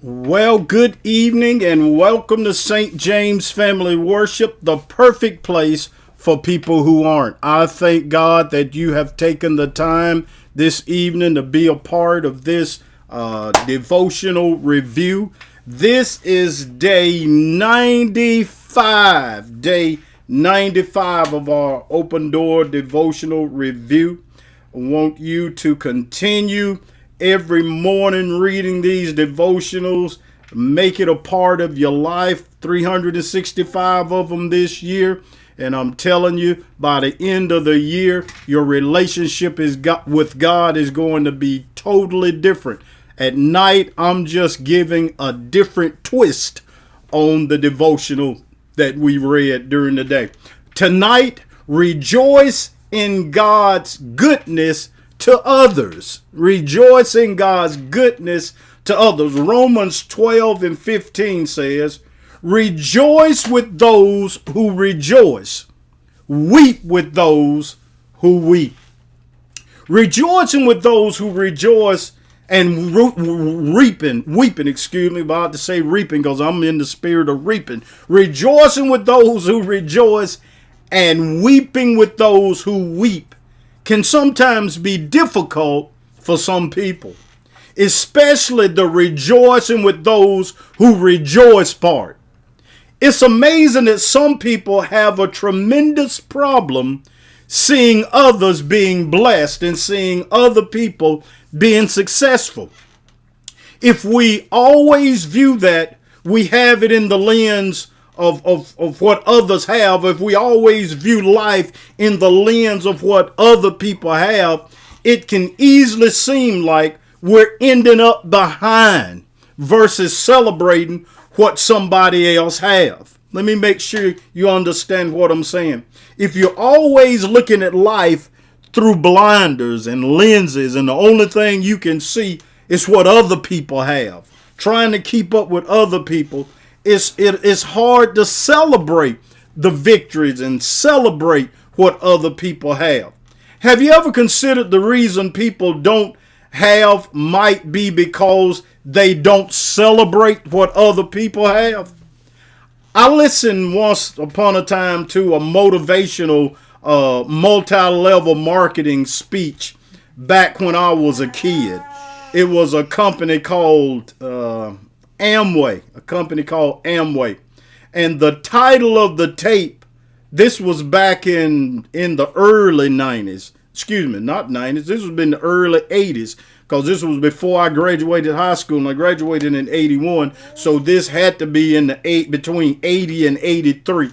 Well, good evening and welcome to St. James Family Worship, the perfect place for people who aren't. I thank God that you have taken the time this evening to be a part of this devotional review. This is day 95 of our Open Door devotional review. I want you to continue every morning reading these devotionals. Make it a part of your life. 365 of them this year. And I'm telling you, by the end of the year, your relationship with God is going to be totally different. At night, I'm just giving a different twist on the devotional that we read during the day. Tonight, rejoice in God's goodness to others. Rejoice in God's goodness to others. Romans 12:15 says, rejoice with those who rejoice. Weep with those who weep. Rejoicing with those who rejoice and weeping, about to say reaping because I'm in the spirit of reaping. Rejoicing with those who rejoice and weeping with those who weep can sometimes be difficult for some people, especially the rejoicing with those who rejoice part. It's amazing that some people have a tremendous problem seeing others being blessed and seeing other people being successful. If we always view that, we have it in the lens of what others have. If we always view life in the lens of what other people have, it can easily seem like we're ending up behind versus celebrating what somebody else have. Let me make sure you understand what I'm saying. If you're always looking at life through blinders and lenses, and the only thing you can see is what other people have, trying to keep up with other people, it's hard to celebrate the victories and celebrate what other people have. Have you ever considered the reason people don't have might be because they don't celebrate what other people have? I listened once upon a time to a motivational multi-level marketing speech back when I was a kid. It was a company called Amway, and the title of the tape, this was back in the early 90s. Excuse me, not 90s. This was in the early 80s, because this was before I graduated high school, and I graduated in 81. So this had to be in between 80 and 83.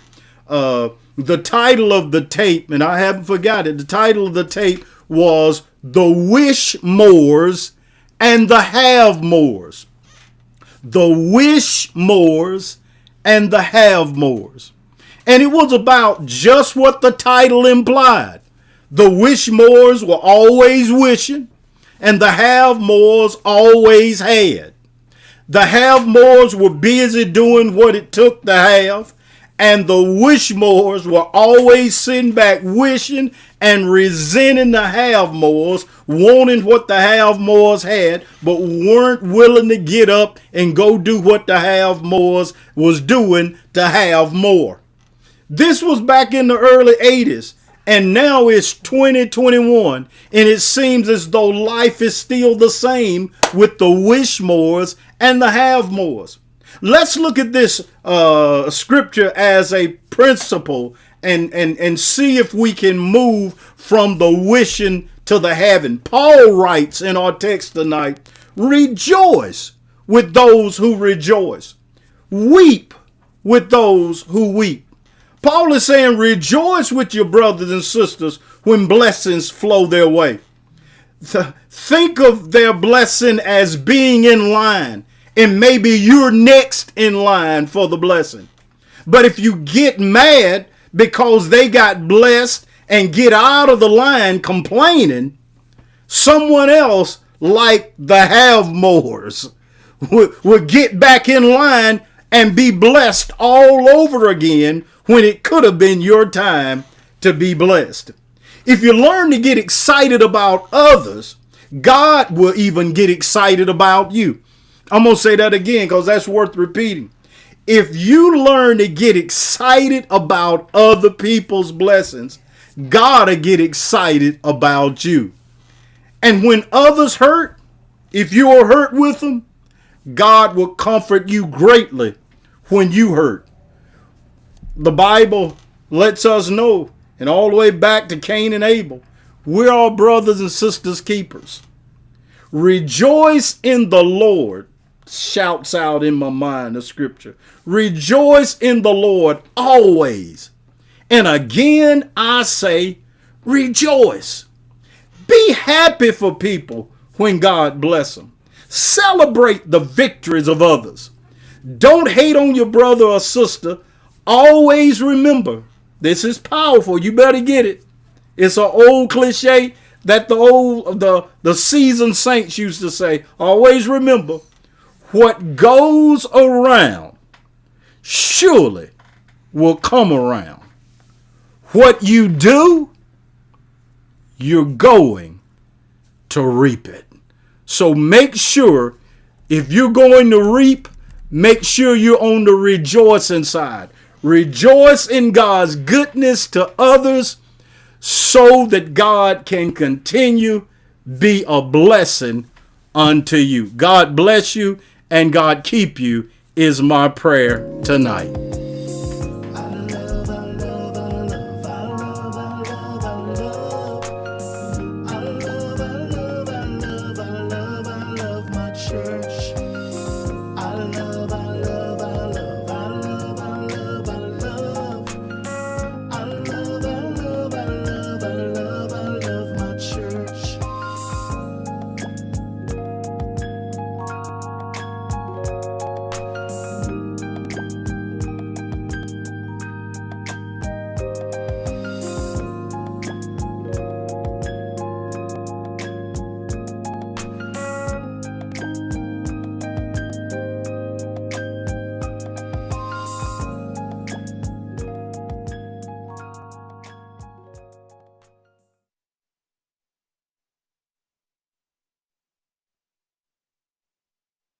The title of the tape, and I haven't forgot it, the title of the tape was The Wish Mores and the Have Mores. The Wish Mores and the Have Mores. And it was about just what the title implied. The Wish Mores were always wishing, and the Have Mores always had. The Have Mores were busy doing what it took to have, and the Wish Mores were always sitting back wishing and resenting the Have Mores, wanting what the Have Mores had, but weren't willing to get up and go do what the Have Mores was doing to have more. This was back in the early 80s, and now it's 2021, and it seems as though life is still the same with the Wish Mores and the Have Mores. Let's look at this scripture as a principle and see if we can move from the wishing to the having. Paul writes in our text tonight, rejoice with those who rejoice. Weep with those who weep. Paul is saying rejoice with your brothers and sisters when blessings flow their way. Think of their blessing as being in line, and maybe you're next in line for the blessing. But if you get mad because they got blessed and get out of the line complaining, someone else like the Have Mores will get back in line and be blessed all over again when it could have been your time to be blessed. If you learn to get excited about others, God will even get excited about you. I'm going to say that again because that's worth repeating. If you learn to get excited about other people's blessings, God will get excited about you. And when others hurt, if you are hurt with them, God will comfort you greatly when you hurt. The Bible lets us know, and all the way back to Cain and Abel, we're all brothers and sisters keepers. Rejoice in the Lord, shouts out in my mind the scripture. Rejoice in the Lord always. And again I say, rejoice. Be happy for people when God bless them. Celebrate the victories of others. Don't hate on your brother or sister. Always remember, this is powerful. You better get it. It's an old cliche that the seasoned saints used to say. Always remember, what goes around surely will come around. What you do, you're going to reap it. So make sure if you're going to reap, make sure you're on the rejoicing side. Rejoice in God's goodness to others so that God can continue be a blessing unto you. God bless you and God keep you is my prayer tonight.